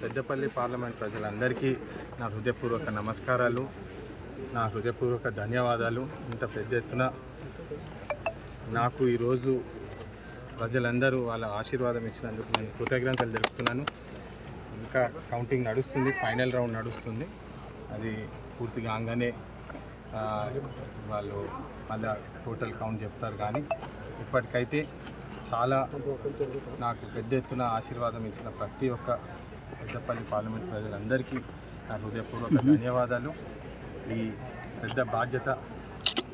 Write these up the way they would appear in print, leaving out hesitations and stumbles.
Peddapalli parliament ప్రజలందరికీ నా హృదయపూర్వక నమస్కారాలు, నా హృదయపూర్వక ధన్యవాదాలు. ఇంత పెద్ద ఎత్తున నాకు ఈరోజు ప్రజలందరూ వాళ్ళ ఆశీర్వాదం ఇచ్చినందుకు నేను కృతజ్ఞతలు తెలుపుతున్నాను. ఇంకా కౌంటింగ్ నడుస్తుంది, ఫైనల్ రౌండ్ నడుస్తుంది. అది పూర్తిగా కాగానే వాళ్ళు మళ్ళీ టోటల్ కౌంట్ చెప్తారు. కానీ ఇప్పటికైతే చాలా నాకు పెద్ద ఎత్తున ఆశీర్వాదం ఇచ్చిన ప్రతి ఒక్క పెద్దపల్లి పార్లమెంట్ ప్రజలందరికీ నా హృదయపూర్వక ధన్యవాదాలు. ఈ పెద్ద బాధ్యత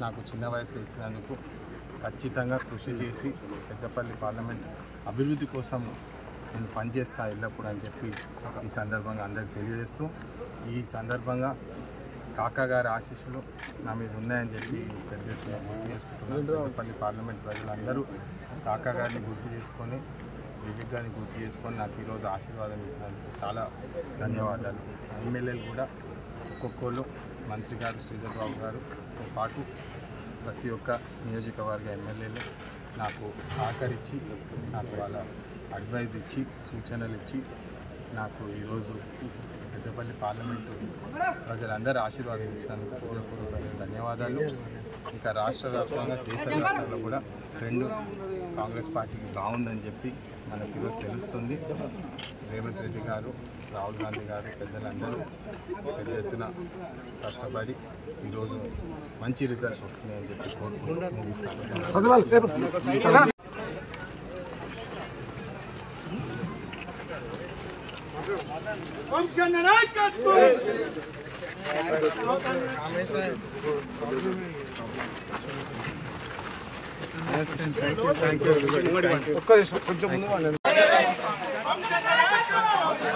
నాకు చిన్న వయసులో ఇచ్చినందుకు ఖచ్చితంగా కృషి చేసి పెద్దపల్లి పార్లమెంట్ అభివృద్ధి కోసం నేను పనిచేస్తా ఎల్లప్పుడు అని చెప్పి ఈ సందర్భంగా అందరికీ తెలియజేస్తూ, ఈ సందర్భంగా కాకా గారి ఆశీస్సులు నా మీద ఉన్నాయని చెప్పి పెద్ద ఎత్తున గుర్తు చేసుకుంటున్నాను. పెద్దపల్లి పార్లమెంట్ ప్రజలందరూ కాకా గారిని గుర్తు చేసుకొని, వివేక్ గారిని గుర్తు చేసుకొని నాకు ఈరోజు ఆశీర్వాదం ఇచ్చినందుకు చాలా ధన్యవాదాలు. ఎమ్మెల్యేలు కూడా ఒక్కొక్కరు, మంత్రి గారు శ్రీధర్ బాబు గారుతో పాటు ప్రతి ఒక్క నియోజకవర్గ ఎమ్మెల్యేలు నాకు సహకరించి, నాకు వాళ్ళ అడ్వైజ్ ఇచ్చి, సూచనలు ఇచ్చి నాకు ఈరోజు పెద్దపల్లి పార్లమెంటు ప్రజలందరూ ఆశీర్వాదం ఇచ్చినందుకు హృదయపూర్వక ధన్యవాదాలు. ఇంకా రాష్ట్ర వ్యాప్తంగా, దేశ వ్యాప్తంగా కూడా ట్రెండ్ కాంగ్రెస్ పార్టీకి బాగుందని చెప్పి మనకు ఈరోజు తెలుస్తుంది. రేవంత్ రెడ్డి గారు, రాహుల్ గాంధీ గారు, పెద్దలందరూ పెద్ద ఎత్తున కష్టపడి ఈరోజు మంచి రిజల్ట్స్ వస్తున్నాయని చెప్పి కోరుకుంటూ ముగిస్తాను. Thank you.